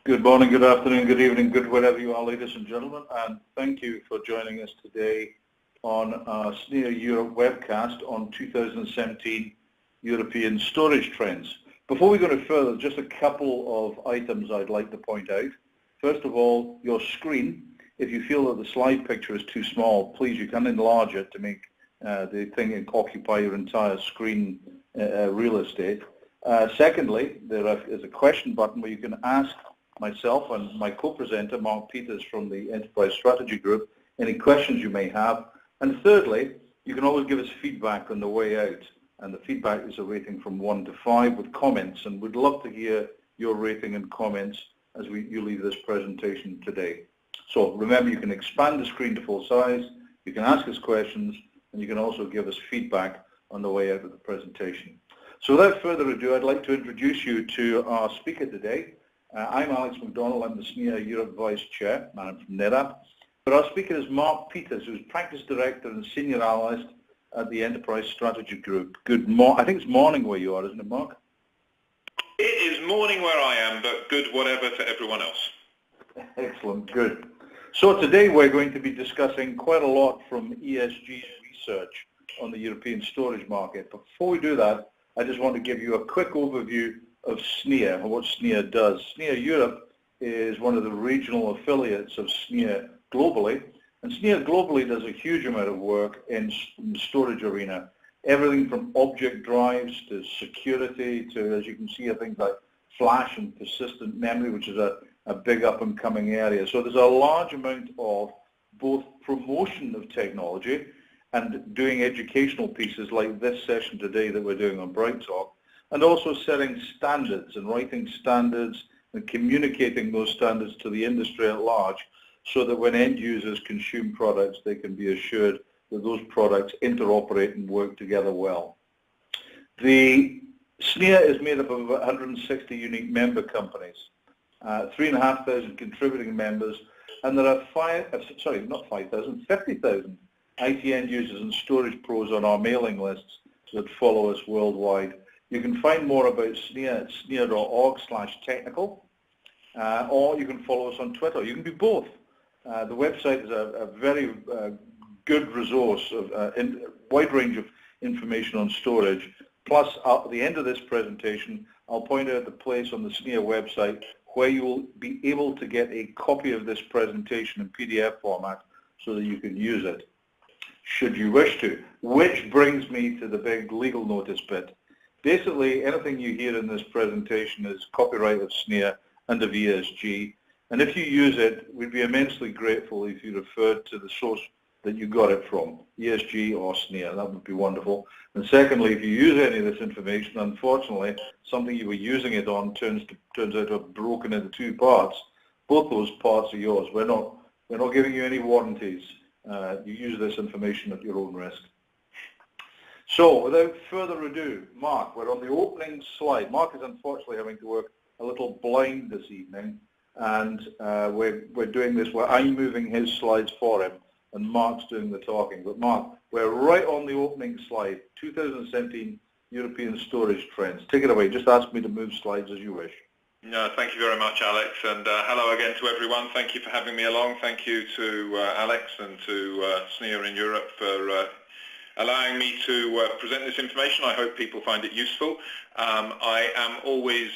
Good morning, good afternoon, good evening, good wherever you are, ladies and gentlemen, and thank you for joining us today on our SNIA Europe webcast on 2017 European storage trends. Before we go any further, just a couple of items I'd like to point out. First of all, your screen, if you feel that the slide picture is too small, please, you can enlarge it to make the thing occupy your entire screen real estate. Secondly, there is a question button where you can ask myself and my co-presenter, Mark Peters from the Enterprise Strategy Group, any questions you may have. And thirdly, you can always give us feedback on the way out. And the feedback is a rating from 1 to 5 with comments. And we'd love to hear your rating and comments as you leave this presentation today. So remember, you can expand the screen to full size, you can ask us questions, and you can also give us feedback on the way out of the presentation. So without further ado, I'd like to introduce you to our speaker today. I'm Alex McDonald, I'm the SNIA Europe Vice Chair, and I'm from NetApp. But our speaker is Mark Peters, who's Practice Director and Senior Analyst at the Enterprise Strategy Group. I think it's morning where you are, isn't it, Mark? It is morning where I am, but good whatever to everyone else. Excellent, good. So today we're going to be discussing quite a lot from ESG research on the European storage market. But before we do that, I just want to give you a quick overview of SNIA and what SNIA does. SNIA Europe is one of the regional affiliates of SNIA globally, and SNIA globally does a huge amount of work in the storage arena. Everything from object drives to security to, as you can see, things like flash and persistent memory, which is a big up-and-coming area. So there's a large amount of both promotion of technology and doing educational pieces like this session today that we're doing on Bright Talk, and also setting standards and writing standards and communicating those standards to the industry at large so that when end users consume products, they can be assured that those products interoperate and work together well. The SNIA is made up of about 160 unique member companies, 3,500 contributing members, and there are 50,000 IT end users and storage pros on our mailing lists that follow us worldwide. You can find more about SNIA at snia.org/technical, or you can follow us on Twitter. You can do both. The website is a very good resource of a wide range of information on storage. Plus, at the end of this presentation, I'll point out the place on the SNIA website where you will be able to get a copy of this presentation in PDF format so that you can use it, should you wish to. Which brings me to the big legal notice bit. Basically, anything you hear in this presentation is copyright of SNIA and of ESG, and if you use it, we'd be immensely grateful if you referred to the source that you got it from, ESG or SNIA. That would be wonderful. And secondly, if you use any of this information, unfortunately, something you were using it on turns out to have broken into two parts. Both those parts are yours. We're not giving you any warranties. You use this information at your own risk. So, without further ado, Mark, we're on the opening slide. Mark is unfortunately having to work a little blind this evening, and we're doing this where I'm moving his slides for him, and Mark's doing the talking. But Mark, we're right on the opening slide, 2017 European storage trends. Take it away. Just ask me to move slides as you wish. No, thank you very much, Alex, and hello again to everyone. Thank you for having me along. Thank you to Alex and to SNIA in Europe for allowing me to present this information. I hope people find it useful. I am always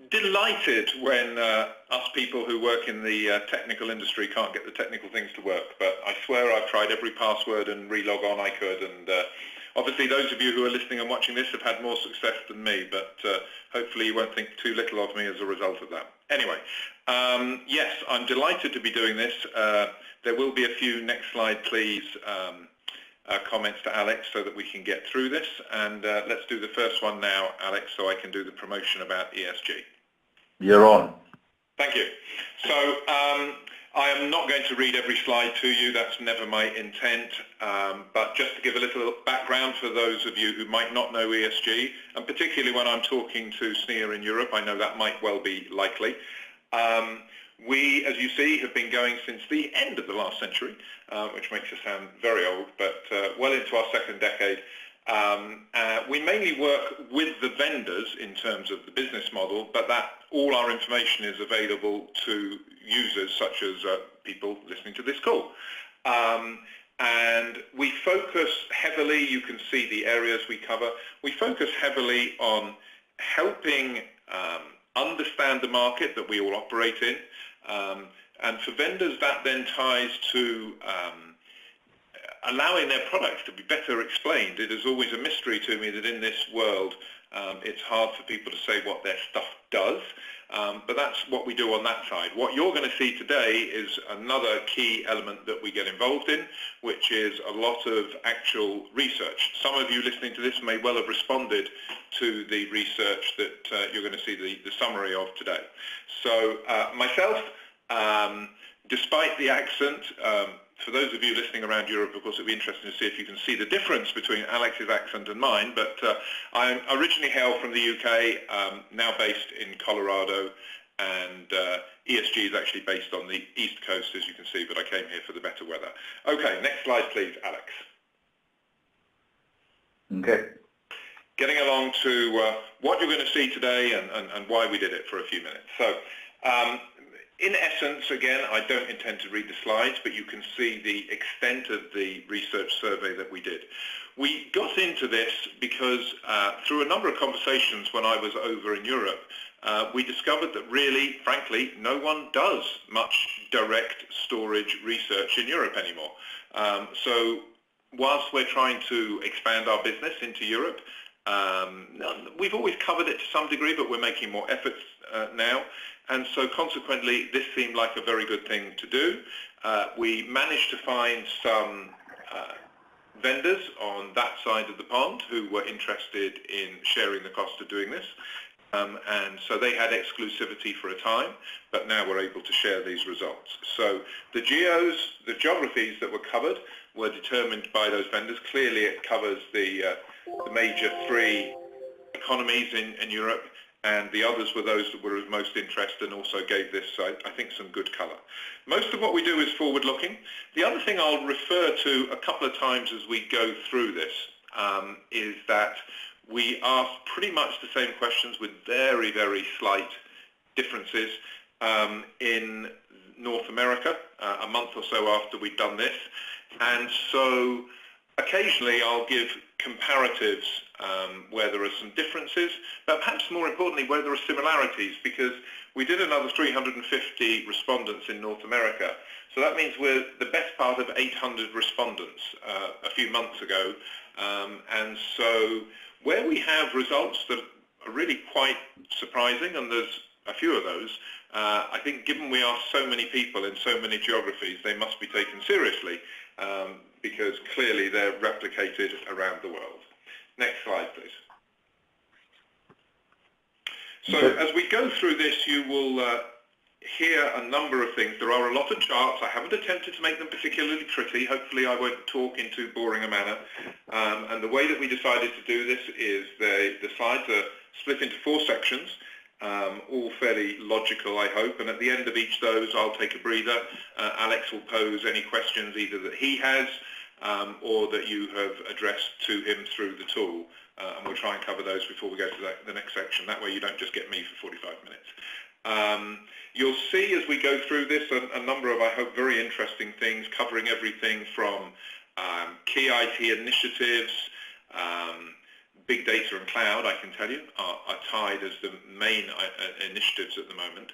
delighted when us people who work in the technical industry can't get the technical things to work, but I swear I've tried every password and relog on I could, and obviously those of you who are listening and watching this have had more success than me, but hopefully you won't think too little of me as a result of that. Anyway, yes, I'm delighted to be doing this. There will be a few, next slide please, comments to Alex so that we can get through this, and let's do the first one now, Alex, so I can do the promotion about ESG. You're on. Thank you. So I am not going to read every slide to you, that's never my intent, but just to give a little background for those of you who might not know ESG, and particularly when I'm talking to SNIA in Europe, I know that might well be likely. We, as you see, have been going since the end of the last century, which makes us sound very old, but well into our second decade. We mainly work with the vendors in terms of the business model, but that all our information is available to users such as people listening to this call. And we focus heavily, you can see the areas we cover, we focus heavily on helping understand the market that we all operate in. And for vendors, that then ties to allowing their products to be better explained. It is always a mystery to me that in this world it's hard for people to say what their stuff does, but that's what we do on that side. What you're going to see today is another key element that we get involved in, which is a lot of actual research. Some of you listening to this may well have responded to the research that you're going to see the summary of today. So myself, despite the accent, for those of you listening around Europe, of course, it'd be interesting to see if you can see the difference between Alex's accent and mine, but I originally hail from the UK, now based in Colorado, and ESG is actually based on the East Coast, as you can see, but I came here for the better weather. Okay, next slide, please, Alex. Okay. Getting along to what you're going to see today and why we did it for a few minutes. So, in essence, again, I don't intend to read the slides, but you can see the extent of the research survey that we did. We got into this because through a number of conversations when I was over in Europe, we discovered that really, frankly, no one does much direct storage research in Europe anymore. So whilst we're trying to expand our business into Europe, we've always covered it to some degree, but we're making more efforts now. And so consequently, this seemed like a very good thing to do. We managed to find some vendors on that side of the pond who were interested in sharing the cost of doing this. And so they had exclusivity for a time, but now we're able to share these results. So the geographies that were covered were determined by those vendors. Clearly it covers the major three economies in Europe, and the others were those that were of most interest and also gave this, I think, some good colour. Most of what we do is forward-looking. The other thing I'll refer to a couple of times as we go through this is that we ask pretty much the same questions with very, very slight differences in North America a month or so after we'd done this. And so occasionally I'll give comparatives where there are some differences, but perhaps more importantly where there are similarities, because we did another 350 respondents in North America. So that means we're the best part of 800 respondents a few months ago. And so where we have results that are really quite surprising, and there's a few of those, I think given we are so many people in so many geographies, they must be taken seriously, because clearly they're replicated around the world. Next slide, please. So as we go through this, you will hear a number of things. There are a lot of charts. I haven't attempted to make them particularly pretty. Hopefully I won't talk in too boring a manner. And the way that we decided to do this is the slides are split into 4 sections, all fairly logical, I hope. And at the end of each of those, I'll take a breather. Alex will pose any questions either that he has or that you have addressed to him through the tool. And we'll try and cover those before we go to the next section. That way you don't just get me for 45 minutes. You'll see as we go through this a number of, I hope, very interesting things, covering everything from key IT initiatives, big data and cloud, I can tell you, are tied as the main initiatives at the moment.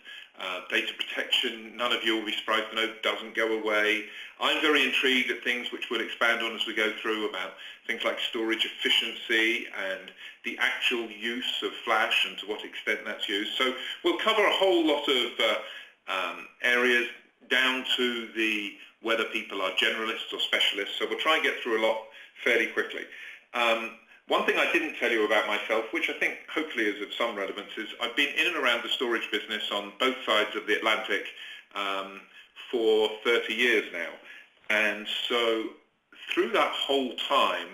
Data protection, none of you will be surprised to know, doesn't go away. I'm very intrigued at things which we'll expand on as we go through, about things like storage efficiency and the actual use of flash and to what extent that's used. So we'll cover a whole lot of areas down to whether people are generalists or specialists. So we'll try and get through a lot fairly quickly. One thing I didn't tell you about myself, which I think hopefully is of some relevance, is I've been in and around the storage business on both sides of the Atlantic for 30 years now. And so through that whole time,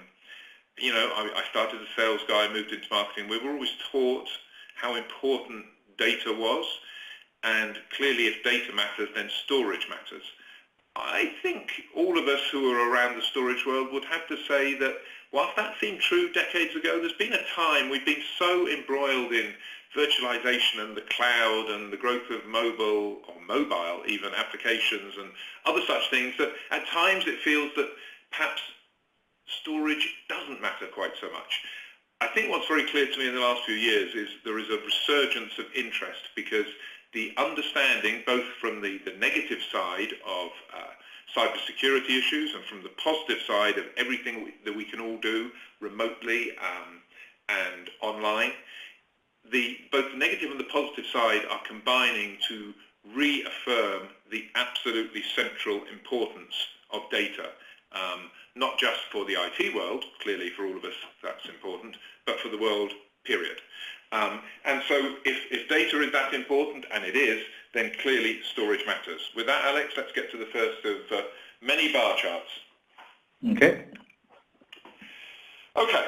you know, I started as a sales guy, moved into marketing. We were always taught how important data was. And clearly if data matters, then storage matters. I think all of us who are around the storage world would have to say that whilst that seemed true decades ago, there's been a time we've been so embroiled in virtualization and the cloud and the growth of mobile even applications and other such things that at times it feels that perhaps storage doesn't matter quite so much. I think what's very clear to me in the last few years is there is a resurgence of interest because the understanding, both from the negative side of cybersecurity issues and from the positive side of everything that we can all do remotely and online, both the negative and the positive side are combining to reaffirm the absolutely central importance of data, not just for the IT world, clearly for all of us that's important, but for the world, period. And so if data is that important, and it is, then clearly storage matters. With that, Alex, let's get to the first of many bar charts. Okay. Okay,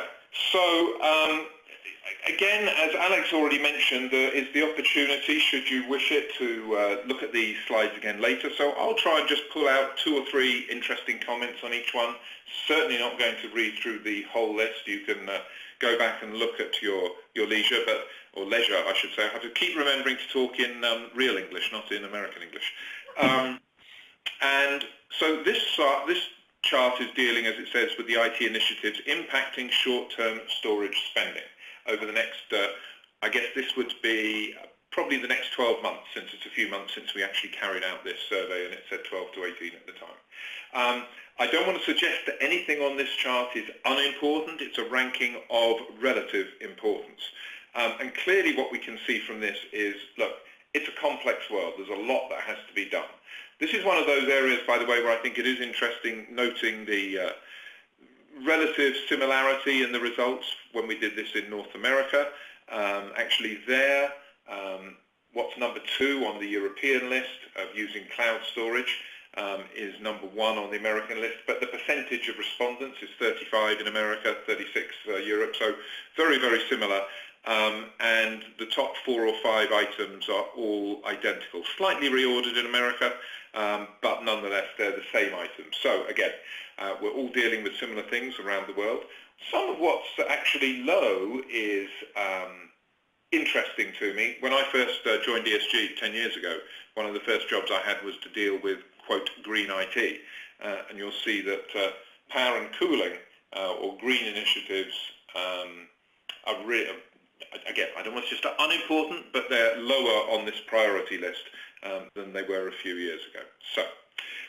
so again, as Alex already mentioned, there is the opportunity, should you wish it, to look at these slides again later. So I'll try and just pull out 2 or 3 interesting comments on each one. Certainly not going to read through the whole list. You can go back and look at your leisure, or leisure, I should say. I have to keep remembering to talk in real English, not in American English. And so this chart is dealing, as it says, with the IT initiatives impacting short-term storage spending over the next, I guess this would be probably the next 12 months, since it's a few months since we actually carried out this survey, and it said 12 to 18 at the time. I don't want to suggest that anything on this chart is unimportant. It's a ranking of relative importance. And clearly what we can see from this is, look, it's a complex world. There's a lot that has to be done. This is one of those areas, by the way, where I think it is interesting noting the relative similarity in the results when we did this in North America. Actually there, what's number 2 on the European list of using cloud storage is number 1 on the American list, but the percentage of respondents is 35 in America, 36 Europe, so very, very similar. And the top 4 or 5 items are all identical, slightly reordered in America, but nonetheless they're the same items. So again, we're all dealing with similar things around the world. Some of what's actually low is interesting to me. When I first joined ESG 10 years ago, one of the first jobs I had was to deal with, quote, green IT. And you'll see that power and cooling or green initiatives are really, again, I don't want to just unimportant, but they're lower on this priority list than they were a few years ago. So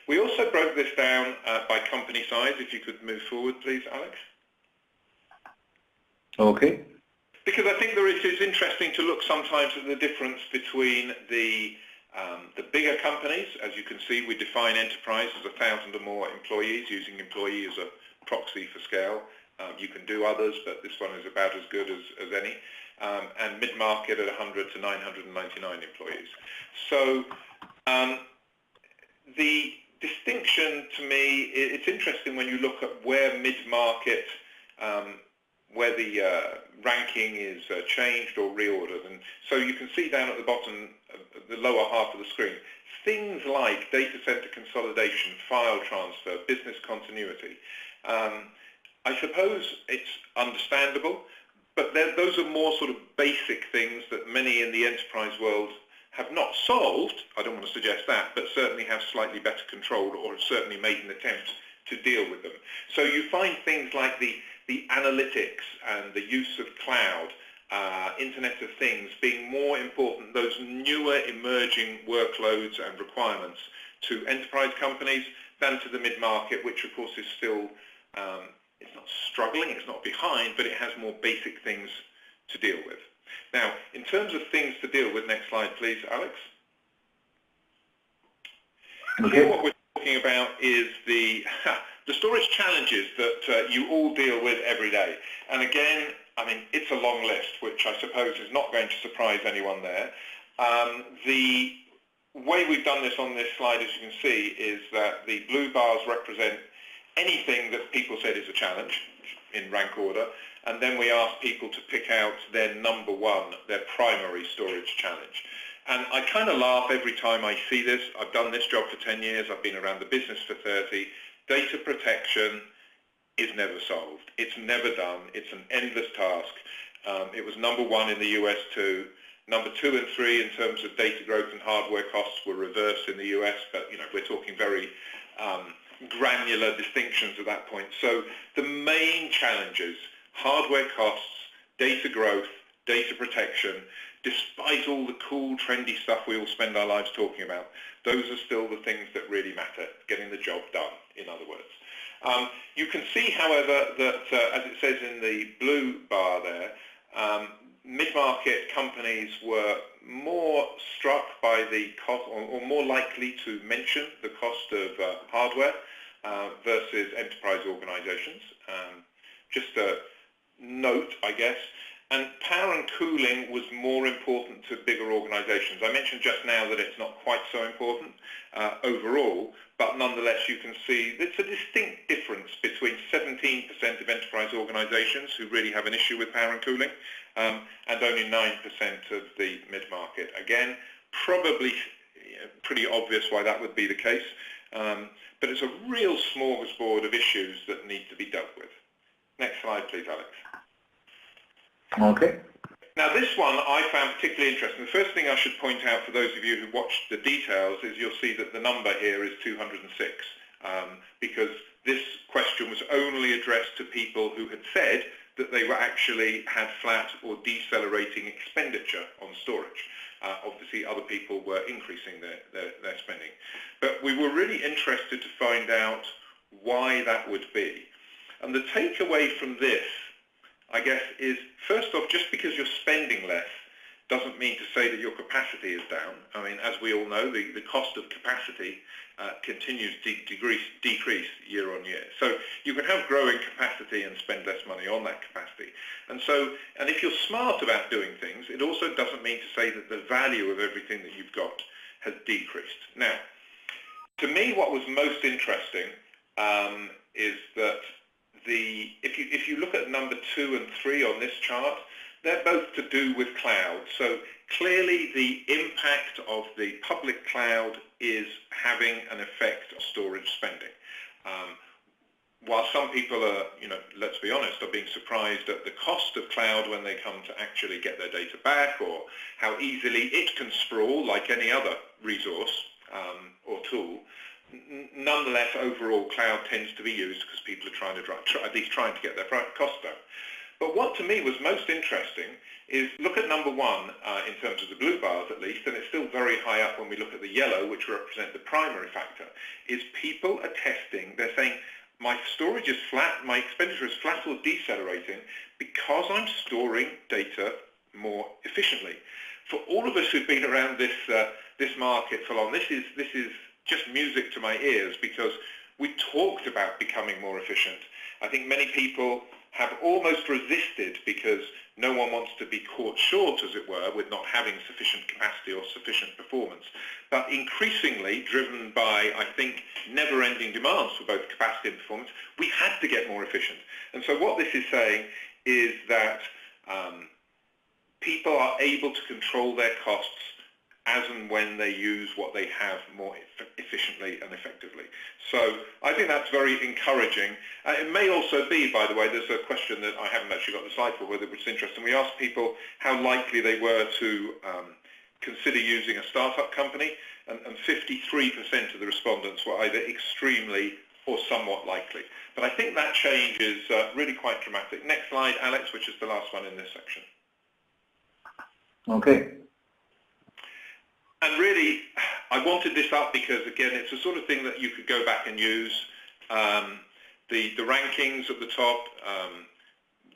we also broke this down by company size. If you could move forward, please, Alex. Okay. Because I think it is interesting to look sometimes at the difference between the bigger companies. As you can see, we define enterprise as 1,000 or more employees, using employee as a proxy for scale. You can do others, but this one is about as good as any. And mid-market at 100 to 999 employees. So the distinction to me, it's interesting when you look at where mid-market, where the ranking is changed or reordered. And so you can see down at the bottom, the lower half of the screen, things like data center consolidation, file transfer, business continuity. I suppose it's understandable, but those are more sort of basic things that many in the enterprise world have not solved. I don't want to suggest that, but certainly have slightly better control, or have certainly made an attempt to deal with them. So you find things like the analytics and the use of cloud, Internet of Things being more important, those newer emerging workloads and requirements to enterprise companies than to the mid-market, which of course is still, it's not struggling, it's not behind, but it has more basic things to deal with. Now, in terms of things to deal with, next slide please, Alex. Okay. Here what we're talking about is the storage challenges that you all deal with every day. And again, I mean, it's a long list, which I suppose is not going to surprise anyone there. The way we've done this on this slide, as you can see, is that the blue bars represent anything that people said is a challenge in rank order, and then we ask people to pick out their number 1, their primary storage challenge. And I kind of laugh every time I see this. I've done this job for 10 years, I've been around the business for 30. Data protection is never solved. It's never done. It's an endless task. It was number 1 in the US too. Number 2 and 3 in terms of data growth and hardware costs were reversed in the US, but we're talking very granular distinctions at that point. So the main challenges, hardware costs, data growth, data protection, despite all the cool, trendy stuff we all spend our lives talking about, those are still the things that really matter, getting the job done, in other words. You can see, however, that as it says in the blue bar there, mid-market companies were more struck by the cost, or more likely to mention the cost of hardware versus enterprise organizations. Just a note, I guess. And power and cooling was more important to bigger organizations. I mentioned just now that it's not quite so important overall, but nonetheless you can see it's a distinct difference between 17% of enterprise organizations who really have an issue with power and cooling and only 9% of the mid-market. Again, probably pretty obvious why that would be the case, but it's a real smorgasbord of issues that need to be dealt with. Next slide, please, Alex. Okay. Now this one I found particularly interesting. The first thing I should point out for those of you who watched the details is you'll see that the number here is 206 because this question was only addressed to people who had said that they were actually had flat or decelerating expenditure on storage. Obviously other people were increasing their spending. But we were really interested to find out why that would be. And the takeaway from this, I guess, is first off, just because you're spending less doesn't mean to say that your capacity is down. I mean, as we all know, the cost of capacity continues to decrease year on year. So you can have growing capacity and spend less money on that capacity. And if you're smart about doing things, it also doesn't mean to say that the value of everything that you've got has decreased. Now, to me, what was most interesting is that if you look at number 2 and 3 on this chart, they're both to do with cloud. So clearly the impact of the public cloud is having an effect on storage spending. While some people are, let's be honest, are being surprised at the cost of cloud when they come to actually get their data back, or how easily it can sprawl like any other resource or tool, nonetheless, overall, cloud tends to be used because people are at least trying to get their costs down. But what to me was most interesting is look at number 1 in terms of the blue bars at least, and it's still very high up when we look at the yellow, which represent the primary factor, is people are testing, they're saying, my storage is flat, my expenditure is flat or decelerating because I'm storing data more efficiently. For all of us who've been around this market for long, this is just music to my ears because we talked about becoming more efficient. I think many people have almost resisted because no one wants to be caught short, as it were, with not having sufficient capacity or sufficient performance. But increasingly, driven by, I think, never-ending demands for both capacity and performance, we had to get more efficient. And so what this is saying is that people are able to control their costs as and when they use what they have more efficiently and effectively. So I think that's very encouraging. It may also be, by the way, there's a question that I haven't actually got the slide for, which is interesting. We asked people how likely they were to consider using a startup company, and 53% of the respondents were either extremely or somewhat likely. But I think that change is really quite dramatic. Next slide, Alex, which is the last one in this section. Okay. And really, I wanted this up because, again, it's the sort of thing that you could go back and use. The rankings at the top,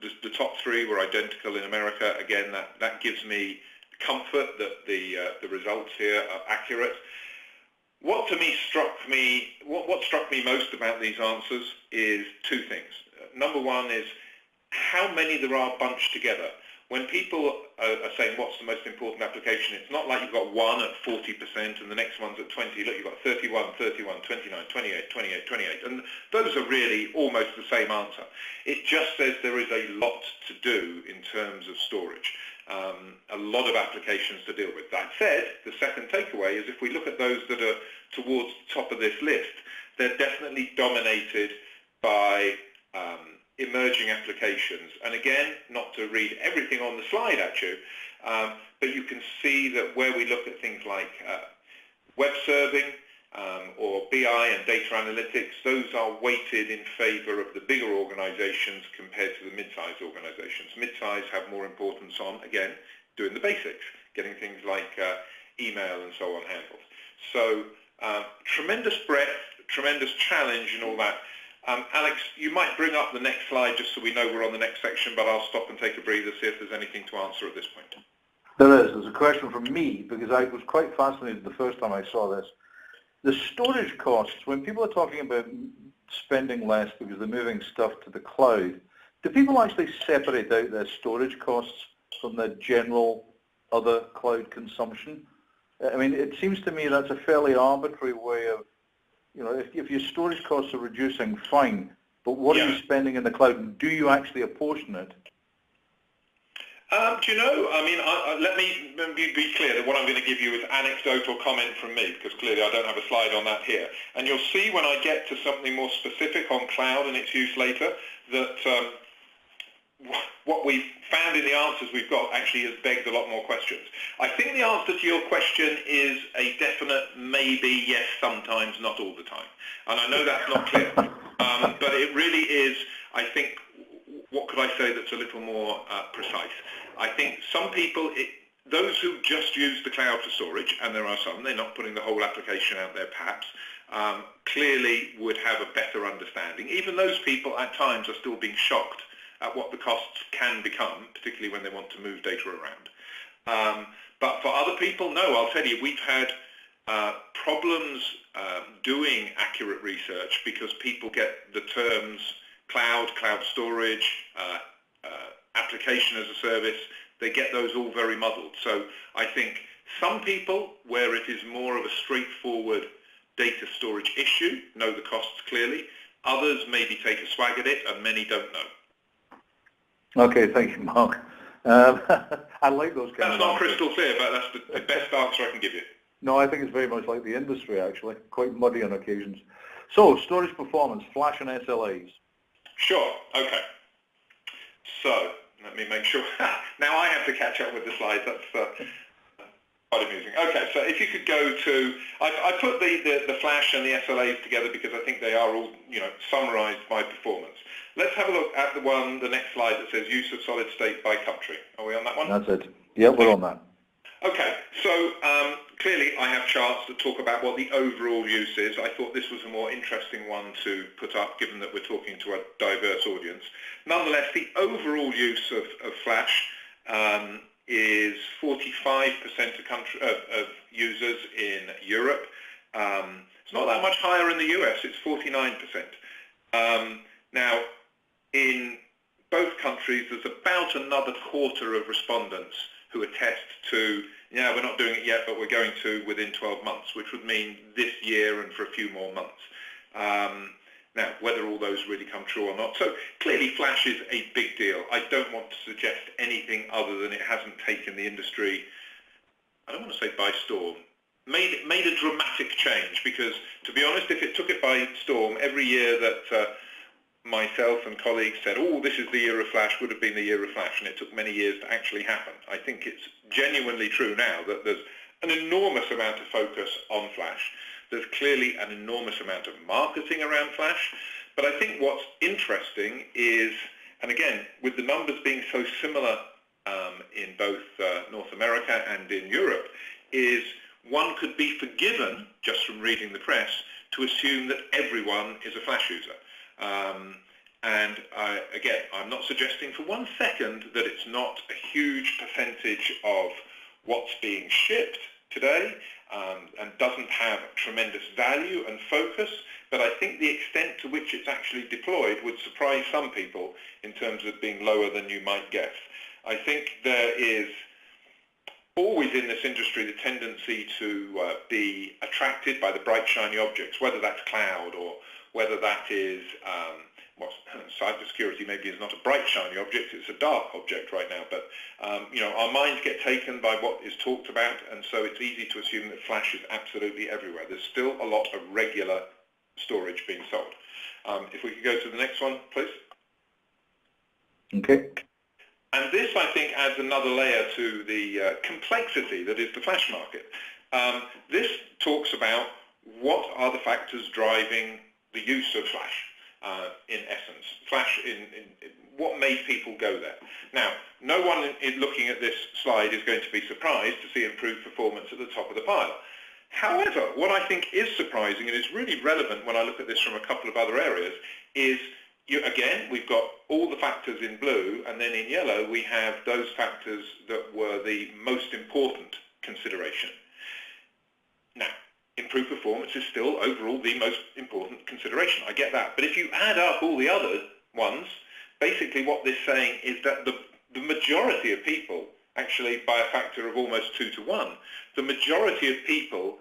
the top 3 were identical in America. Again, that gives me comfort that the results here are accurate. What struck me most about these answers is 2 things. Number 1 is how many there are bunched together. When people are saying what's the most important application, it's not like you've got one at 40% and the next one's at 20. Look, you've got 31, 31, 29, 28, 28, 28. And those are really almost the same answer. It just says there is a lot to do in terms of storage. A lot of applications to deal with. That said, the second takeaway is if we look at those that are towards the top of this list, they're definitely dominated by emerging applications. And again, not to read everything on the slide at you, but you can see that where we look at things like web serving or BI and data analytics, those are weighted in favor of the bigger organizations compared to the mid-sized organizations. Mid-size have more importance on, again, doing the basics, getting things like email and so on handled. So tremendous breadth, tremendous challenge and all that. Alex, you might bring up the next slide just so we know we're on the next section, but I'll stop and take a breather, see if there's anything to answer at this point. There is. There's a question from me, because I was quite fascinated the first time I saw this. The storage costs, when people are talking about spending less because they're moving stuff to the cloud, do people actually separate out their storage costs from their general other cloud consumption? I mean, it seems to me that's a fairly arbitrary way of, you know, if your storage costs are reducing, fine, but what are you spending in the cloud? Do you actually apportion it? Do you know, I mean, let me be clear that what I'm going to give you is anecdotal comment from me, because clearly I don't have a slide on that here. And you'll see when I get to something more specific on cloud and its use later, that what we've found in the answers we've got actually has begged a lot more questions. I think the answer to your question is a definite maybe, yes, sometimes, not all the time. And I know that's not clear, but it really is, I think, what could I say that's a little more precise? I think some people, those who just use the cloud for storage, and there are some, they're not putting the whole application out there perhaps, clearly would have a better understanding. Even those people at times are still being shocked at what the costs can become, particularly when they want to move data around. But for other people, no, I'll tell you, we've had problems doing accurate research because people get the terms cloud storage, application as a service, they get those all very muddled. So I think some people, where it is more of a straightforward data storage issue, know the costs clearly. Others maybe take a swag at it, and many don't know. Okay, thank you, Mark. I like those kind of That's not crystal clear, but that's the best answer I can give you. No, I think it's very much like the industry, actually, quite muddy on occasions. So, storage performance, flash and SLAs. Sure, okay. So, let me make sure. Now I have to catch up with the slides. That's quite amusing. Okay, so if you could go to, I put the flash and the SLAs together because I think they are all, you know, summarized by performance. Let's have a look at the next slide that says use of solid state by country. Are we on that one? That's it. Yeah, we're on that. Okay, so clearly I have charts that talk about what the overall use is. I thought this was a more interesting one to put up, given that we're talking to a diverse audience. Nonetheless, the overall use of flash is 45% of users in Europe. It's not that much higher in the US, it's 49%. Now, in both countries, there's about another quarter of respondents who attest to, yeah, we're not doing it yet, but we're going to within 12 months, which would mean this year and for a few more months. Now, whether all those really come true or not. So clearly flash is a big deal. I don't want to suggest anything other than it hasn't taken the industry, I don't want to say by storm, made a dramatic change, because to be honest, if it took it by storm, every year that myself and colleagues said, oh, this is the year of flash, would have been the year of flash, and it took many years to actually happen. I think it's genuinely true now that there's an enormous amount of focus on flash. There's clearly an enormous amount of marketing around flash, but I think what's interesting is, and again, with the numbers being so similar in both North America and in Europe, is one could be forgiven, just from reading the press, to assume that everyone is a flash user. Again, I'm not suggesting for 1 second that it's not a huge percentage of what's being shipped today and doesn't have tremendous value and focus, but I think the extent to which it's actually deployed would surprise some people in terms of being lower than you might guess. I think there is always in this industry the tendency to be attracted by the bright shiny objects, whether that's cloud or whether that is, well, cybersecurity maybe is not a bright shiny object, it's a dark object right now, but you know, our minds get taken by what is talked about, and so it's easy to assume that flash is absolutely everywhere. There's still a lot of regular storage being sold. If we could go to the next one, please. Okay. And this, I think, adds another layer to the complexity that is the flash market. This talks about what are the factors driving the use of flash, in essence. Flash, what made people go there? Now, no one looking at this slide is going to be surprised to see improved performance at the top of the pile. However, what I think is surprising, and is really relevant when I look at this from a couple of other areas, is again, we've got all the factors in blue, and then in yellow we have those factors that were the most important consideration. Now, improved performance is still overall the most important consideration. I get that. But if you add up all the other ones, basically what this is saying is that the majority of people, actually by a factor of almost 2 to 1, the majority of people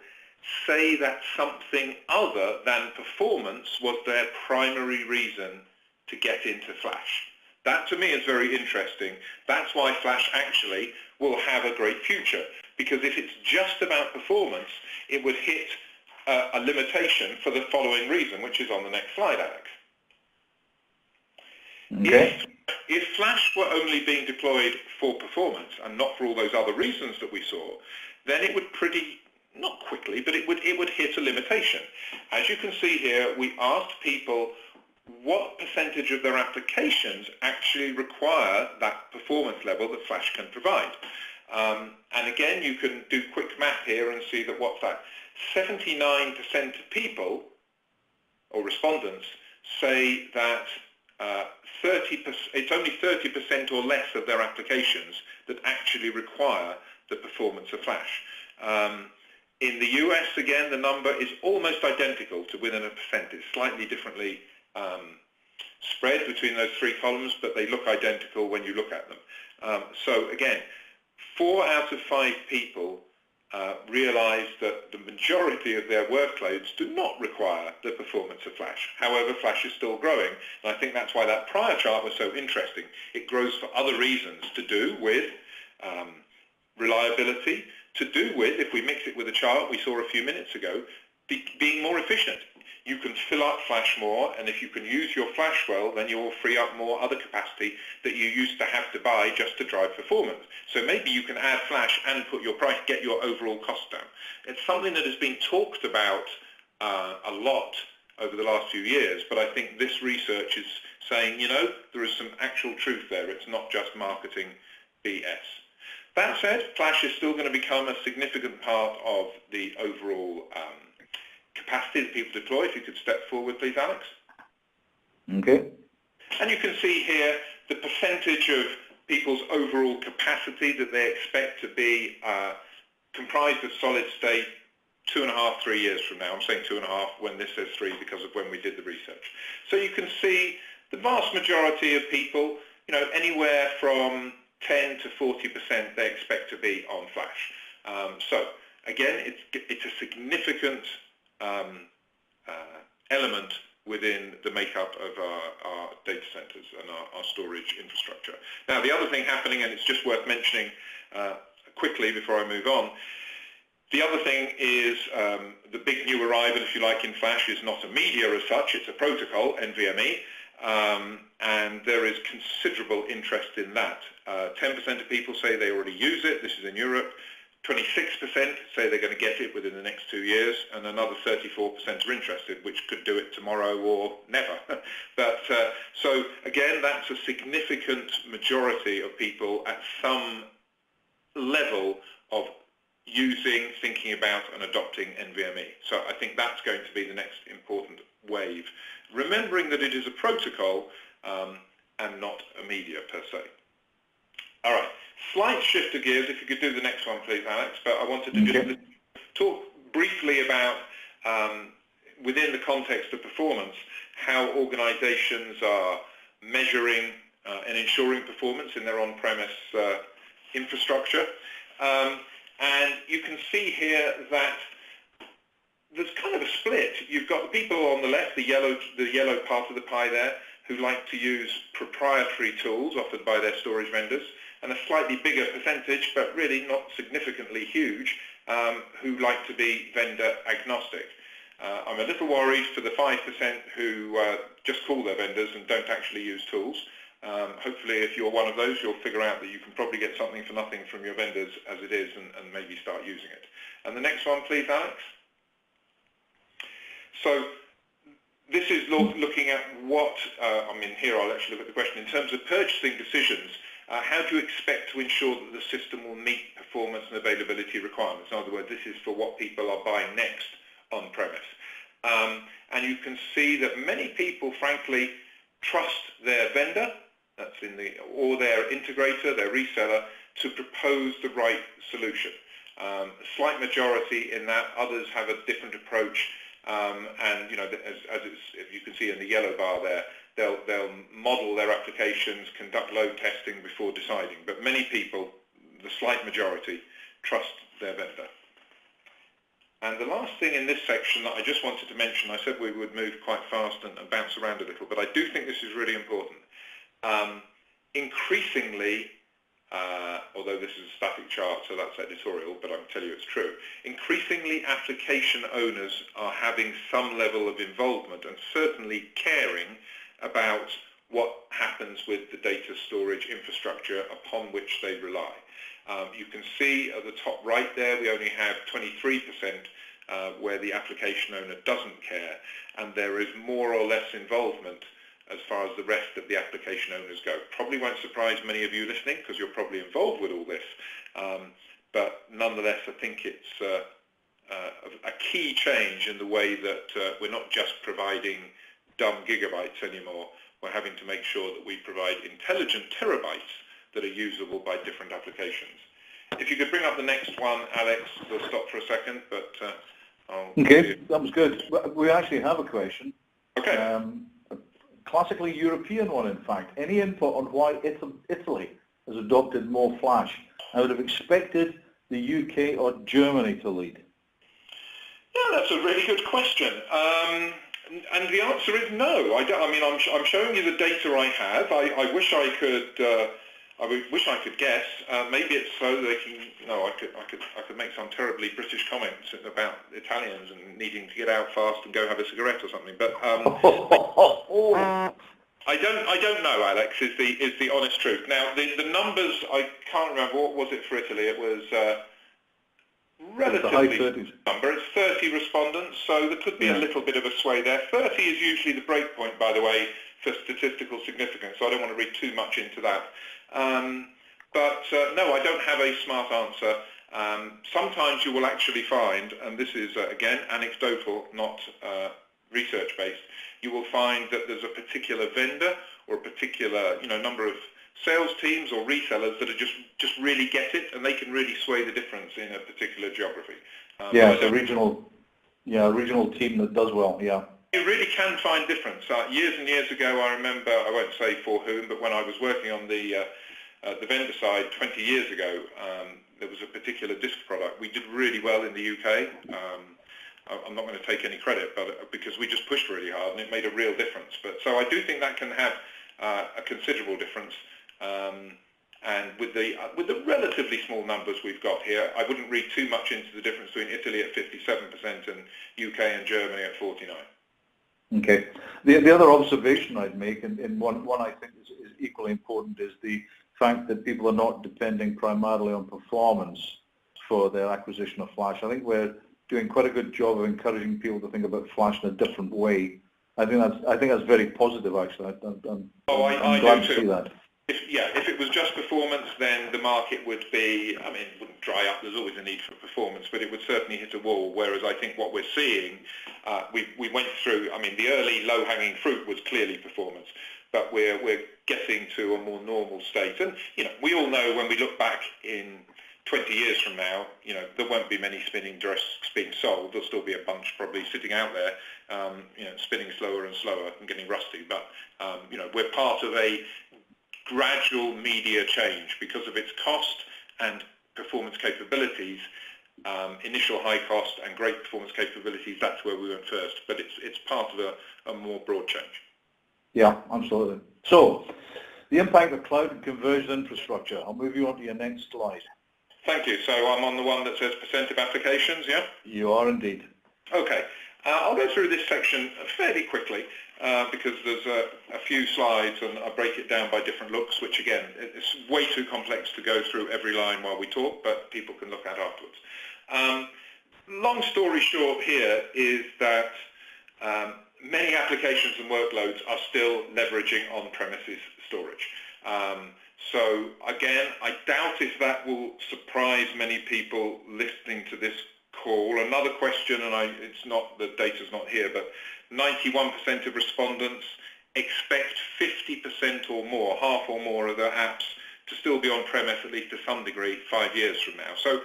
say that something other than performance was their primary reason to get into flash. That to me is very interesting. That's why flash actually will have a great future, because if it's just about performance, it would hit a limitation for the following reason, which is on the next slide, Alex. Okay. If flash were only being deployed for performance and not for all those other reasons that we saw, then it would not quickly, but it would hit a limitation. As you can see here, we asked people what percentage of their applications actually require that performance level that flash can provide. And again, you can do quick math here and see that what's that? 79% of people, or respondents, say that it's only 30% or less of their applications that actually require the performance of flash. In the US, again, the number is almost identical to within a percent. It's slightly differently spread between those three columns, but they look identical when you look at them. So again, 4 out of 5 people realize that the majority of their workloads do not require the performance of flash. However, flash is still growing, and I think that's why that prior chart was so interesting. It grows for other reasons, to do with reliability, to do with, if we mix it with a chart we saw a few minutes ago, being more efficient. You can fill up flash more, and if you can use your flash well, then you will free up more other capacity that you used to have to buy just to drive performance. So maybe you can add flash and put your price, get your overall cost down. It's something that has been talked about a lot over the last few years, but I think this research is saying, you know, there is some actual truth there. It's not just marketing BS. That said, flash is still going to become a significant part of the overall capacity that people deploy. If you could step forward, please, Alex. Okay. And you can see here the percentage of people's overall capacity that they expect to be comprised of solid state 2.5, 3 years from now. I'm saying 2.5 when this says 3 because of when we did the research. So you can see the vast majority of people, you know, anywhere from 10 to 40% they expect to be on flash. So again, it's a significant element within the makeup of our data centers and our storage infrastructure. Now, the other thing happening, and it's just worth mentioning quickly before I move on, the other thing is the big new arrival, if you like, in flash is not a media as such, it's a protocol, NVMe, and there is considerable interest in that. 10% of people say they already use it, this is in Europe. 26% say they're going to get it within the next 2 years, and another 34% are interested, which could do it tomorrow or never. But so again, that's a significant majority of people at some level of using, thinking about, and adopting NVMe. So I think that's going to be the next important wave, remembering that it is a protocol and not a media per se. All right. Slight shift of gears, if you could do the next one, please, Alex. But I wanted to just talk briefly about, within the context of performance, how organizations are measuring and ensuring performance in their on-premise infrastructure. And you can see here that there's kind of a split. You've got the people on the left, the yellow part of the pie there, who like to use proprietary tools offered by their storage vendors, and a slightly bigger percentage, but really not significantly huge, who like to be vendor agnostic. I'm a little worried for the 5% who just call their vendors and don't actually use tools. Hopefully, if you're one of those, you'll figure out that you can probably get something for nothing from your vendors as it is, and maybe start using it. And the next one, please, Alex. So this is looking at what, here I'll actually look at the question. In terms of purchasing decisions, how do you expect to ensure that the system will meet performance and availability requirements? In other words, this is for what people are buying next on-premise. And you can see that many people, frankly, trust their vendor, or their integrator, their reseller, to propose the right solution. A slight majority in that, others have a different approach, and as you can see in the yellow bar there, they'll model their applications, conduct load testing before deciding. But many people, the slight majority, trust their vendor. And the last thing in this section that I just wanted to mention, I said we would move quite fast and bounce around a little, but I do think this is really important. Increasingly, although this is a static chart, so that's editorial, but I can tell you it's true, increasingly application owners are having some level of involvement and certainly caring about what happens with the data storage infrastructure upon which they rely. You can see at the top right there, we only have 23% where the application owner doesn't care, and there is more or less involvement as far as the rest of the application owners go. Probably won't surprise many of you listening, because you're probably involved with all this, but nonetheless I think it's a key change in the way that we're not just providing dumb gigabytes anymore. We're having to make sure that we provide intelligent terabytes that are usable by different applications. If you could bring up the next one, Alex, we'll stop for a second, but okay, that was good. We actually have a question. Okay. A classically European one, in fact. Any input on why Italy has adopted more flash? I would have expected the UK or Germany to lead. Yeah, that's a really good question. And the answer is no. I'm showing you the data I have. I wish I could. I wish I could guess. Maybe it's so they can. I could make some terribly British comments about Italians and needing to get out fast and go have a cigarette or something. But I don't know, Alex. Is the honest truth. Now the numbers, I can't remember. What was it for Italy? It was relatively number. It's 30 respondents, so there could be a little bit of a sway there. 30 is usually the break point, by the way, for statistical significance. So I don't want to read too much into that. No, I don't have a smart answer. Sometimes you will actually find, and this is again anecdotal, not research-based, you will find that there's a particular vendor or a particular number of sales teams or resellers that are just really get it, and they can really sway the difference in a particular geography. It's a regional team that does well. Yeah. You really can find difference. Years and years ago, I remember, I won't say for whom, but when I was working on the vendor side 20 years ago, there was a particular disk product. We did really well in the UK. I'm not going to take any credit, but because we just pushed really hard and it made a real difference. So I do think that can have a considerable difference. And with the relatively small numbers we've got here, I wouldn't read too much into the difference between Italy at 57% and UK and Germany at 49%. Okay. The other observation I'd make, and one I think is equally important, is the fact that people are not depending primarily on performance for their acquisition of flash. I think we're doing quite a good job of encouraging people to think about flash in a different way. I think that's very positive, actually. I'm glad to see that. If it was just performance, then the market would be, it wouldn't dry up, there's always a need for performance, but it would certainly hit a wall, whereas I think what we're seeing, we went through, the early low-hanging fruit was clearly performance, but we're getting to a more normal state. And, we all know when we look back in 20 years from now, there won't be many spinning disks being sold, there'll still be a bunch probably sitting out there, spinning slower and slower and getting rusty, but, we're part of a gradual media change because of its cost and performance capabilities. Initial high cost and great performance capabilities, that's where we went first, but it's part of a more broad change. Yeah, absolutely. So, the impact of cloud and converged infrastructure. I'll move you on to your next slide. Thank you. So I'm on the one that says percent of applications, yeah? You are indeed. Okay. I'll go through this section fairly quickly because there's a few slides and I break it down by different looks, which again, it's way too complex to go through every line while we talk, but people can look at afterwards. Long story short here is that many applications and workloads are still leveraging on-premises storage. So again, I doubt if that will surprise many people listening to this call. Another question, and it's not, the data's not here, but 91% of respondents expect 50% or more, half or more of their apps to still be on-premise at least to some degree 5 years from now. So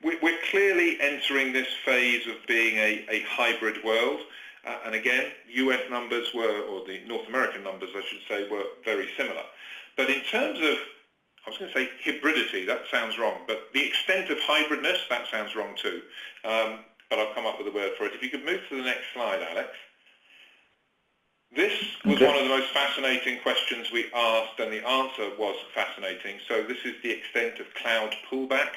we're clearly entering this phase of being a hybrid world. And again, US numbers were, or the North American numbers, I should say, were very similar. But in terms of, I was going to say hybridity, that sounds wrong, but the extent of hybridness, that sounds wrong too. But I'll come up with a word for it. If you could move to the next slide, Alex. This was one of the most fascinating questions we asked, and the answer was fascinating. So this is the extent of cloud pullback.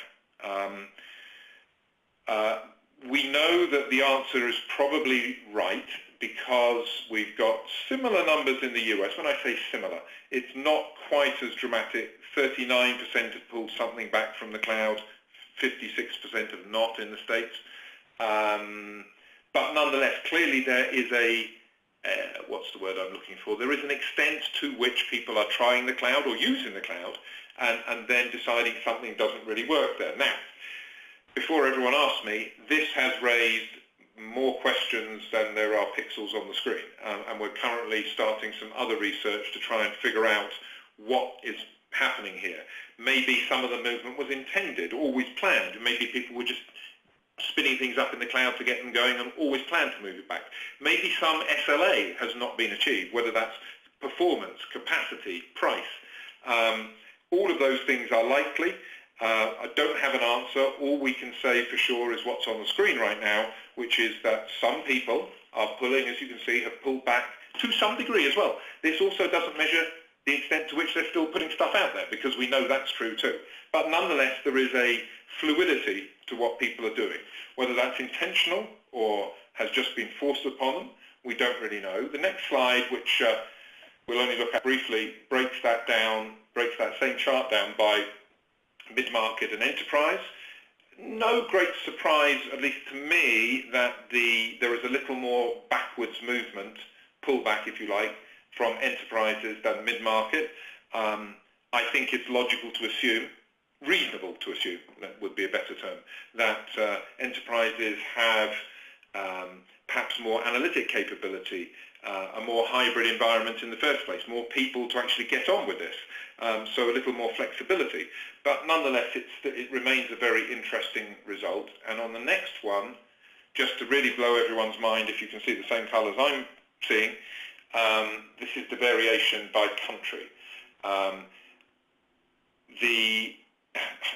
We know that the answer is probably right because we've got similar numbers in the US. When I say similar, it's not quite as dramatic. 39% have pulled something back from the cloud, 56% have not in the States. But nonetheless, clearly there is a, what's the word I'm looking for? There is an extent to which people are trying the cloud or using the cloud and then deciding something doesn't really work there. Now, before everyone asks me, this has raised more questions than there are pixels on the screen. And we're currently starting some other research to try and figure out what is happening here. Maybe some of the movement was intended, always planned. Maybe people were just spinning things up in the cloud to get them going and always planned to move it back. Maybe some SLA has not been achieved, whether that's performance, capacity, price. All of those things are likely. I don't have an answer. All we can say for sure is what's on the screen right now, which is that some people are pulling, as you can see, have pulled back to some degree as well. This also doesn't measure the extent to which they're still putting stuff out there, because we know that's true too. But nonetheless, there is a fluidity to what people are doing. Whether that's intentional or has just been forced upon them, we don't really know. The next slide, which we'll only look at briefly, breaks that same chart down by Midmarket and enterprise. No great surprise, at least to me, that there is a little more backwards movement, pullback if you like, from enterprises than mid-market. I think it's logical to assume, reasonable to assume, that would be a better term, that enterprises have perhaps more analytic capability, a more hybrid environment in the first place, more people to actually get on with this, so a little more flexibility. But nonetheless, it remains a very interesting result. And on the next one, just to really blow everyone's mind, if you can see the same colours I'm seeing, this is the variation by country.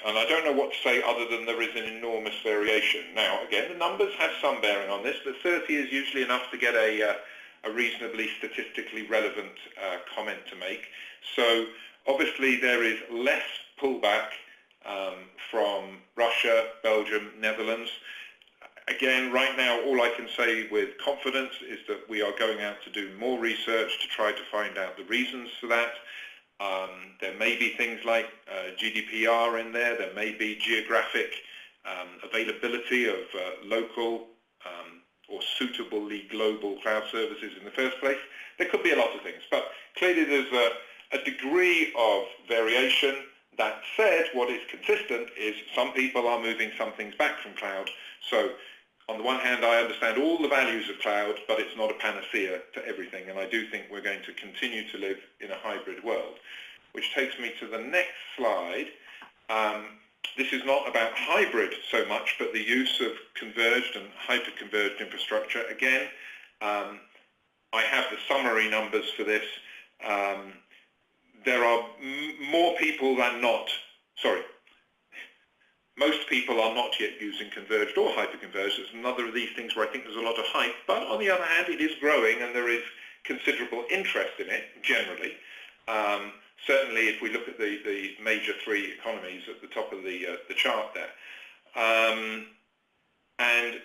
And I don't know what to say other than there is an enormous variation. Now, again, the numbers have some bearing on this, but 30 is usually enough to get a reasonably statistically relevant comment to make. So obviously there is less pullback from Russia, Belgium, Netherlands. Again, right now, all I can say with confidence is that we are going out to do more research to try to find out the reasons for that. There may be things like GDPR in there. There may be geographic availability of local or suitably global cloud services in the first place. There could be a lot of things, but clearly there's a degree of variation. That said, what is consistent is some people are moving some things back from cloud. So on the one hand, I understand all the values of cloud, but it's not a panacea to everything. And I do think we're going to continue to live in a hybrid world, which takes me to the next slide. This is not about hybrid so much, but the use of converged and hyperconverged infrastructure. Again, I have the summary numbers for this. There are more people than not, most people are not yet using converged or hyperconverged. It's another of these things where I think there's a lot of hype, but on the other hand, it is growing and there is considerable interest in it generally. Certainly if we look at the major three economies at the top of the chart there. And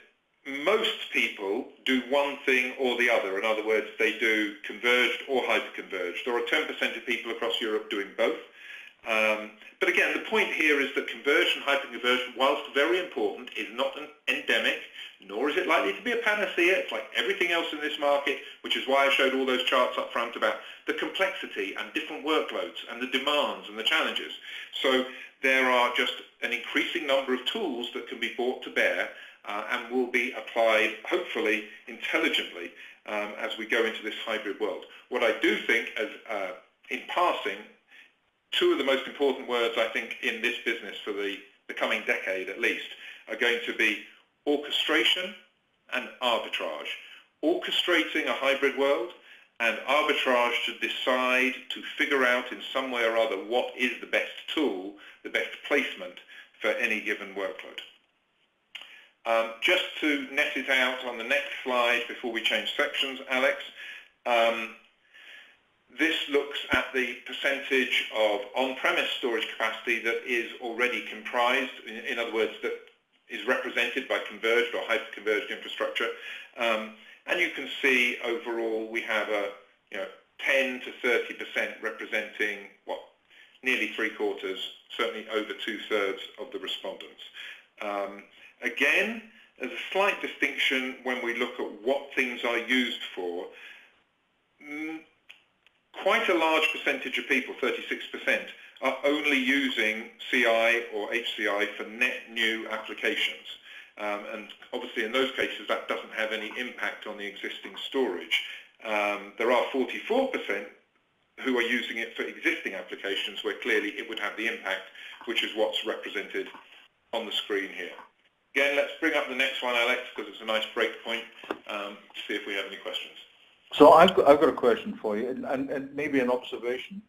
most people do one thing or the other. In other words, they do converged or hyperconverged. There are 10% of people across Europe doing both. But again, the point here is that converged and hyperconverged, whilst very important, is not an endemic, nor is it likely to be a panacea. It's like everything else in this market, which is why I showed all those charts up front about the complexity and different workloads and the demands and the challenges. So there are just an increasing number of tools that can be brought to bear and will be applied, hopefully, intelligently as we go into this hybrid world. What I do think, as in passing, two of the most important words, I think, in this business for the coming decade at least, are going to be orchestration and arbitrage. Orchestrating a hybrid world and arbitrage to decide, to figure out in some way or other what is the best tool, the best placement for any given workload. Just to net it out on the next slide before we change sections, Alex, this looks at the percentage of on-premise storage capacity that is already comprised, in other words, that is represented by converged or hyper-converged infrastructure. And you can see overall we have a 10 to 30% representing, nearly 3/4, certainly over 2/3 of the respondents. Again, there's a slight distinction when we look at what things are used for. Quite a large percentage of people, 36%, are only using CI or HCI for net new applications. And obviously in those cases that doesn't have any impact on the existing storage. There are 44% who are using it for existing applications where clearly it would have the impact, which is what's represented on the screen here. Again, let's bring up the next one, Alex, because it's a nice break point to see if we have any questions. So I've got a question for you, and maybe an observation.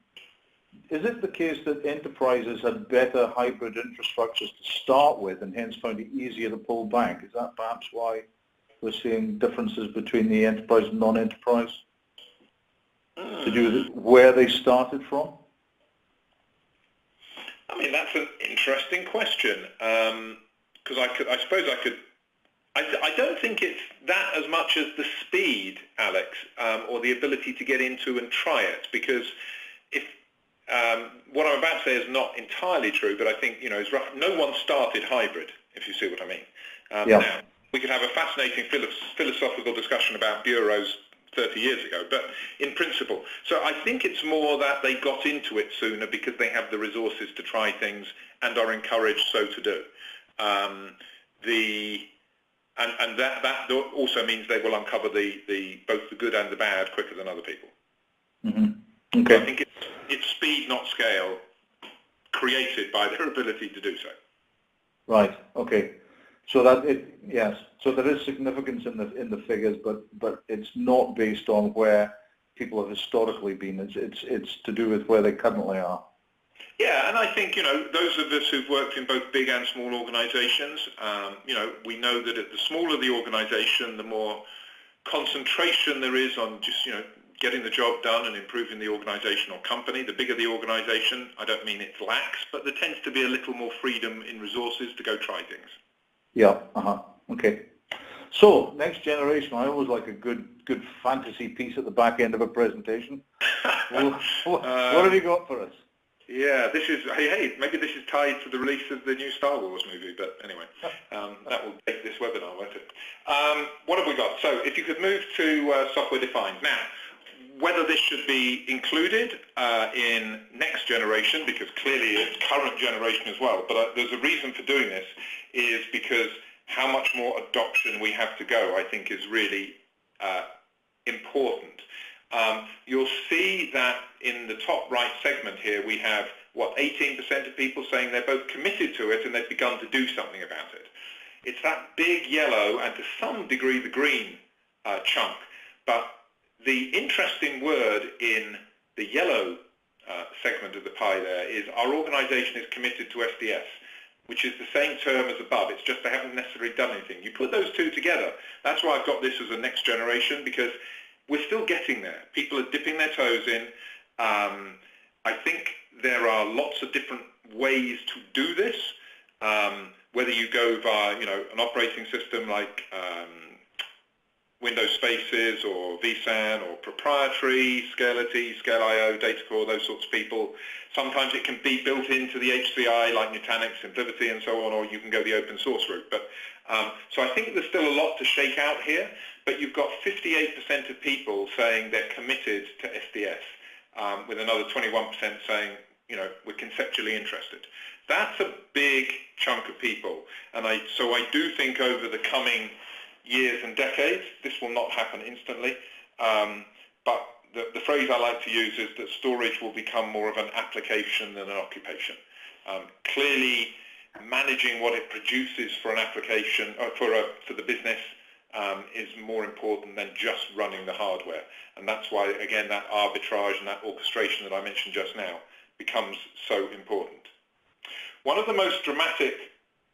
Is it the case that enterprises had better hybrid infrastructures to start with and hence found it easier to pull back? Is that perhaps why we're seeing differences between the enterprise and non-enterprise? To do with where they started from? I mean, that's an interesting question, because I don't think it's that as much as the speed, Alex, or the ability to get into and try it, because if what I'm about to say is not entirely true, but I think it's rough. No one started hybrid, if you see what I mean. Now, we could have a fascinating philosophical discussion about bureaus 30 years ago, but in principle. So I think it's more that they got into it sooner because they have the resources to try things and are encouraged so to do. And that also means they will uncover both the good and the bad quicker than other people. Mm-hmm. Okay. So I think it's speed, not scale, created by their ability to do so. Right. Okay. So So there is significance in the figures, but it's not based on where people have historically been. It's to do with where they currently are. Yeah, and I think those of us who've worked in both big and small organisations, we know that at the smaller the organisation, the more concentration there is on just getting the job done and improving the organisation or company. The bigger the organisation, I don't mean it's lax, but there tends to be a little more freedom in resources to go try things. Yeah. Okay. So next generation, I always like a good fantasy piece at the back end of a presentation. What have you got for us? Yeah, this is, hey, maybe this is tied to the release of the new Star Wars movie, but anyway, that will take this webinar, won't it? What have we got? So if you could move to software-defined. Now, whether this should be included in next generation, because clearly it's current generation as well, but there's a reason for doing this, is because how much more adoption we have to go, I think, is really important. You'll see that in the top right segment here, we have, 18% of people saying they're both committed to it and they've begun to do something about it. It's that big yellow and to some degree the green chunk, but the interesting word in the yellow segment of the pie there is our organization is committed to SDS, which is the same term as above. It's just they haven't necessarily done anything. You put those two together. That's why I've got this as a next generation, because we're still getting there. People are dipping their toes in. I think there are lots of different ways to do this. Whether you go via, an operating system like Windows Spaces or vSAN or proprietary, Scale-IT, Scale.io, Datacore, those sorts of people. Sometimes it can be built into the HCI like Nutanix, SimpliVity and so on, or you can go the open source route. But so I think there's still a lot to shake out here, but you've got 58% of people saying they're committed to SDS, with another 21% saying, we're conceptually interested. That's a big chunk of people, and so I do think over the coming years and decades, this will not happen instantly, but the phrase I like to use is that storage will become more of an application than an occupation. Clearly, managing what it produces for an application, for the business, is more important than just running the hardware. And that's why, again, that arbitrage and that orchestration that I mentioned just now becomes so important. One of the most dramatic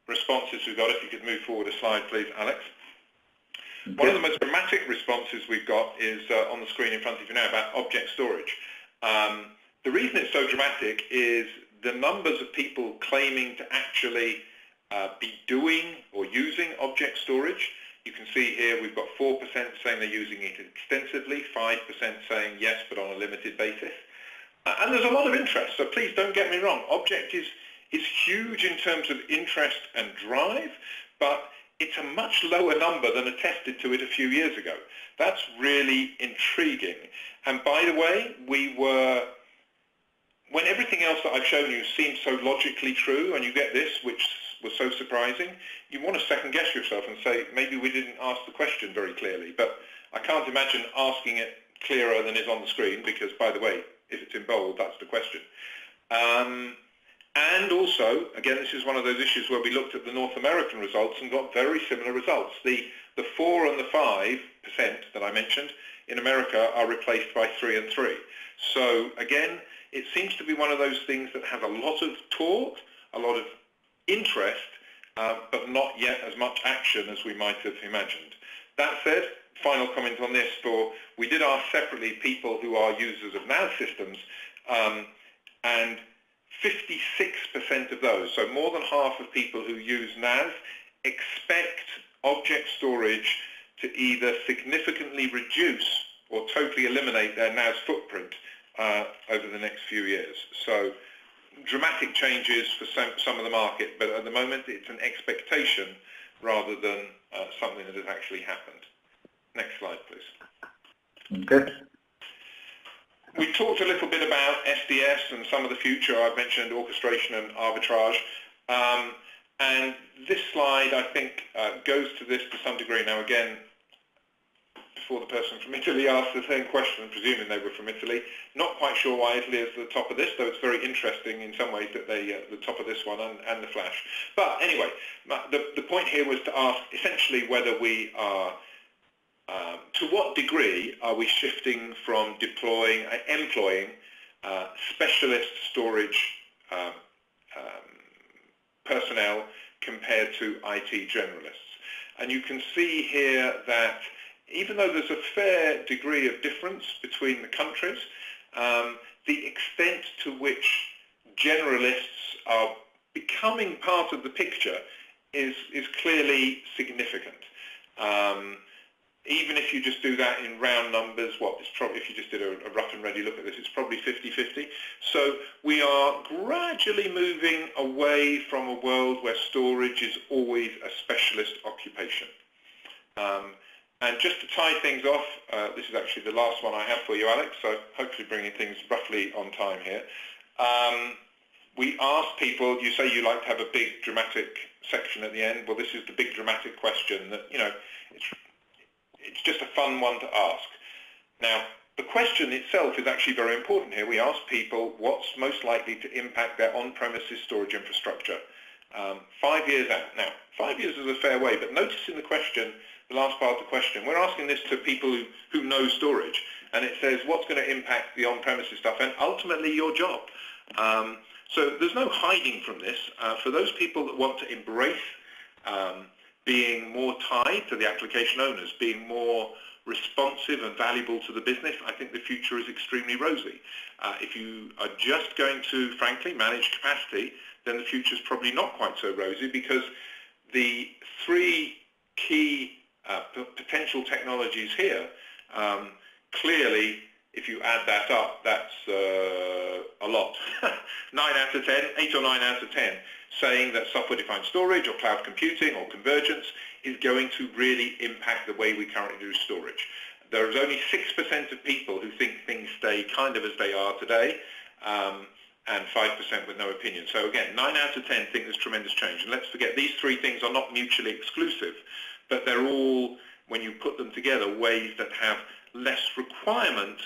responses we've got, if you could move forward a slide, please, Alex. Okay. One of the most dramatic responses we've got is on the screen in front of you now about object storage. The reason it's so dramatic is the numbers of people claiming to actually be doing or using object storage. You can see here we've got 4% saying they're using it extensively, 5% saying yes, but on a limited basis. And there's a lot of interest, so please don't get me wrong. Object is huge in terms of interest and drive, but it's a much lower number than attested to it a few years ago. That's really intriguing. And by the way, when everything else that I've shown you seems so logically true, and you get this, which was so surprising, you want to second guess yourself and say, maybe we didn't ask the question very clearly. But I can't imagine asking it clearer than is on the screen, because, by the way, if it's in bold, that's the question. And also, again, this is one of those issues where we looked at the North American results and got very similar results. The 4 and the 5% that I mentioned in America are replaced by 3 and 3. So again, it seems to be one of those things that has a lot of talk, a lot of interest, but not yet as much action as we might have imagined. That said, final comment on this, we did ask separately people who are users of NAS systems, and 56% of those, so more than half of people who use NAS, expect object storage to either significantly reduce or totally eliminate their NAS footprint over the next few years. So dramatic changes for some of the market, but at the moment it's an expectation rather than something that has actually happened. Next slide, please. Okay. We talked a little bit about SDS and some of the future. I've mentioned orchestration and arbitrage. And this slide, I think, goes to this to some degree. Now, again, before the person from Italy asked the same question, presuming they were from Italy, not quite sure why Italy is at the top of this, though it's very interesting in some ways that they the top of this one and the Flash. But anyway, the point here was to ask essentially whether we are to what degree are we shifting from employing specialist storage personnel compared to IT generalists? And you can see here that even though there's a fair degree of difference between the countries, the extent to which generalists are becoming part of the picture is clearly significant. Even if you just do that in round numbers, it's probably, if you just did a rough and ready look at this, it's probably 50-50. So we are gradually moving away from a world where storage is always a specialist occupation. And just to tie things off, this is actually the last one I have for you, Alex, so hopefully bringing things roughly on time here. We asked people, you say you like to have a big dramatic section at the end. Well, this is the big dramatic question that, it's just a fun one to ask. Now, the question itself is actually very important here. We ask people what's most likely to impact their on-premises storage infrastructure 5 years out. Now, 5 years is a fair way, but notice in the question, the last part of the question, we're asking this to people who know storage, and it says what's going to impact the on-premises stuff and ultimately your job. So there's no hiding from this. For those people that want to embrace being more tied to the application owners, being more responsive and valuable to the business, I think the future is extremely rosy. If you are just going to, frankly, manage capacity, then the future's probably not quite so rosy, because the three key potential technologies here, clearly, if you add that up, that's a lot. 9 out of 10, 8 or 9 out of 10, saying that software-defined storage or cloud computing or convergence is going to really impact the way we currently do storage. There is only 6% of people who think things stay kind of as they are today, and 5% with no opinion. So again, 9 out of 10 think there's tremendous change. And let's forget, these three things are not mutually exclusive, but they're all, when you put them together, ways that have less requirement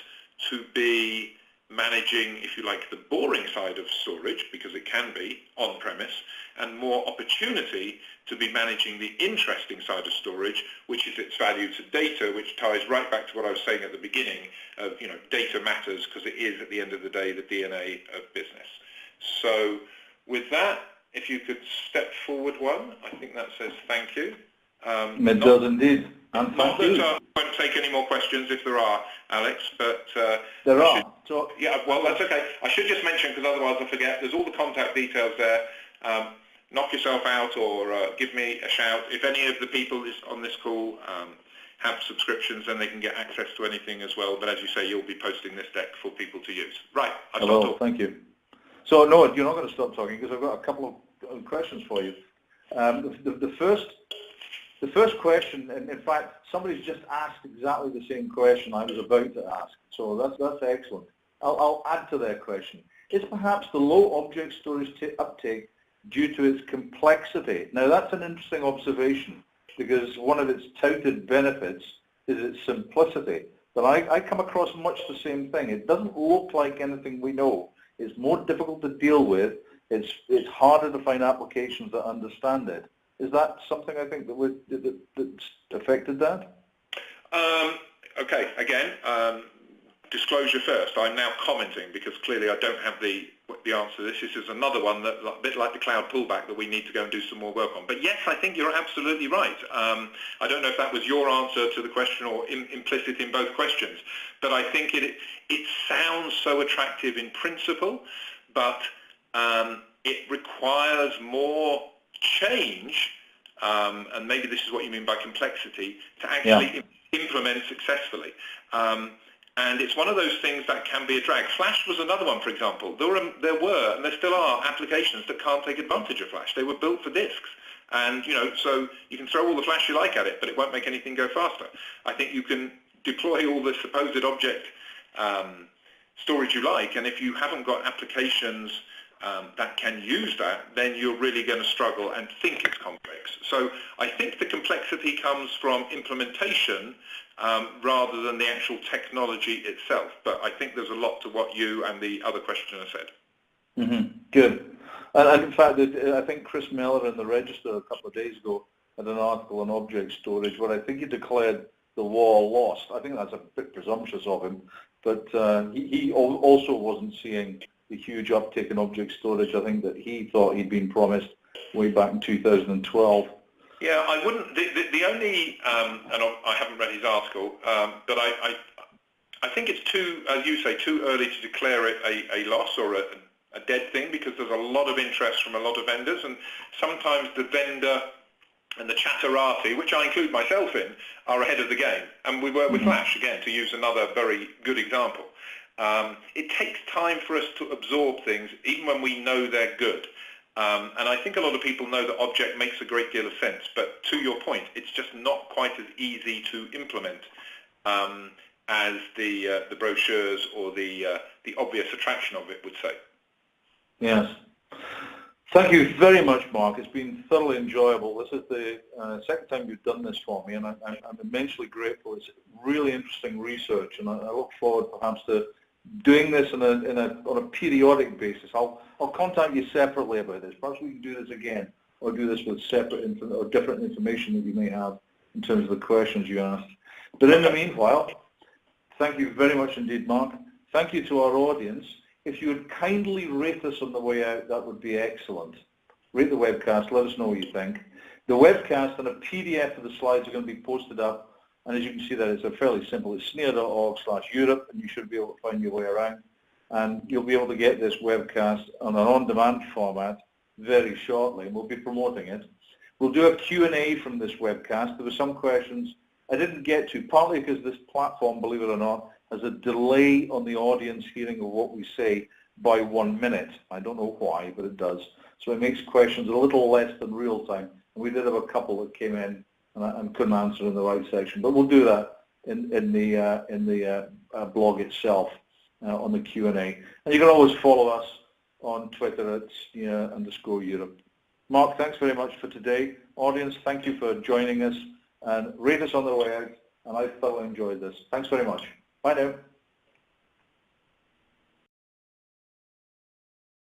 to be managing, if you like, the boring side of storage, because it can be on-premise, and more opportunity to be managing the interesting side of storage, which is its value to data, which ties right back to what I was saying at the beginning of, data matters, because it is, at the end of the day, the DNA of business. So with that, if you could step forward one, I think that says thank you. It does indeed. And thank you. I won't take any more questions if there are, Alex, but... there are. Yeah, well, that's okay. I should just mention, because otherwise I forget, there's all the contact details there. Knock yourself out or give me a shout. If any of the people on this call have subscriptions, then they can get access to anything as well. But as you say, you'll be posting this deck for people to use. Right, I've stopped talking. Thank you. So, no, you're not going to stop talking, because I've got a couple of questions for you. The first question, and in fact, somebody's just asked exactly the same question I was about to ask, so that's excellent. I'll add to their question. Is perhaps the low object storage uptake due to its complexity? Now, that's an interesting observation, because one of its touted benefits is its simplicity. But I come across much the same thing. It doesn't look like anything we know. It's more difficult to deal with. It's harder to find applications that understand it. Is that something I think that's affected that? Okay, again, disclosure first. I'm now commenting because clearly I don't have the answer to this. This is another one that, a bit like the cloud pullback, that we need to go and do some more work on. But yes, I think you're absolutely right. I don't know if that was your answer to the question or implicit in both questions, but I think it sounds so attractive in principle, but it requires more change, and maybe this is what you mean by complexity, to actually implement successfully. And it's one of those things that can be a drag. Flash was another one, for example. There were, and there still are, applications that can't take advantage of Flash. They were built for disks. And, so you can throw all the Flash you like at it, but it won't make anything go faster. I think you can deploy all the supposed object storage you like, and if you haven't got applications that can use that, then you're really going to struggle and think it's complex. So I think the complexity comes from implementation rather than the actual technology itself. But I think there's a lot to what you and the other questioner said. Mm-hmm. Good. And in fact, I think Chris Miller in the Register a couple of days ago had an article on object storage where I think he declared the war lost. I think that's a bit presumptuous of him, but he also wasn't seeing the huge uptake in object storage. I think that he thought he'd been promised way back in 2012. Yeah, I wouldn't. The only, and I haven't read his article, but I think it's too, as you say, too early to declare it a loss or a dead thing, because there's a lot of interest from a lot of vendors, and sometimes the vendor and the chatterati, which I include myself in, are ahead of the game. And we work with Flash, again, to use another very good example. It takes time for us to absorb things, even when we know they're good. And I think a lot of people know that object makes a great deal of sense, but to your point, it's just not quite as easy to implement as the brochures or the obvious attraction of it would say. Yes. Thank you very much, Mark. It's been thoroughly enjoyable. This is the second time you've done this for me, and I'm immensely grateful. It's really interesting research, and I look forward perhaps to doing this on a periodic basis. I'll contact you separately about this. Perhaps we can do this again, or do this with separate or different information that you may have in terms of the questions you asked. But in the meanwhile, thank you very much indeed, Mark. Thank you to our audience. If you would kindly rate us on the way out, that would be excellent. Rate the webcast, let us know what you think. The webcast and a PDF of the slides are going to be posted up, and as you can see that it's fairly simple. It's SNIA.org/Europe, and you should be able to find your way around. And you'll be able to get this webcast on an on-demand format very shortly, and we'll be promoting it. We'll do a Q&A from this webcast. There were some questions I didn't get to, partly because this platform, believe it or not, has a delay on the audience hearing of what we say by 1 minute. I don't know why, but it does. So it makes questions a little less than real time. And we did have a couple that came in and couldn't answer in the right section, but we'll do that in the blog itself on the Q&A. And you can always follow us on Twitter at SNIA_Europe. Mark, thanks very much for today. Audience, thank you for joining us, and rate us on the way out, and I thoroughly enjoyed this. Thanks very much. Bye now.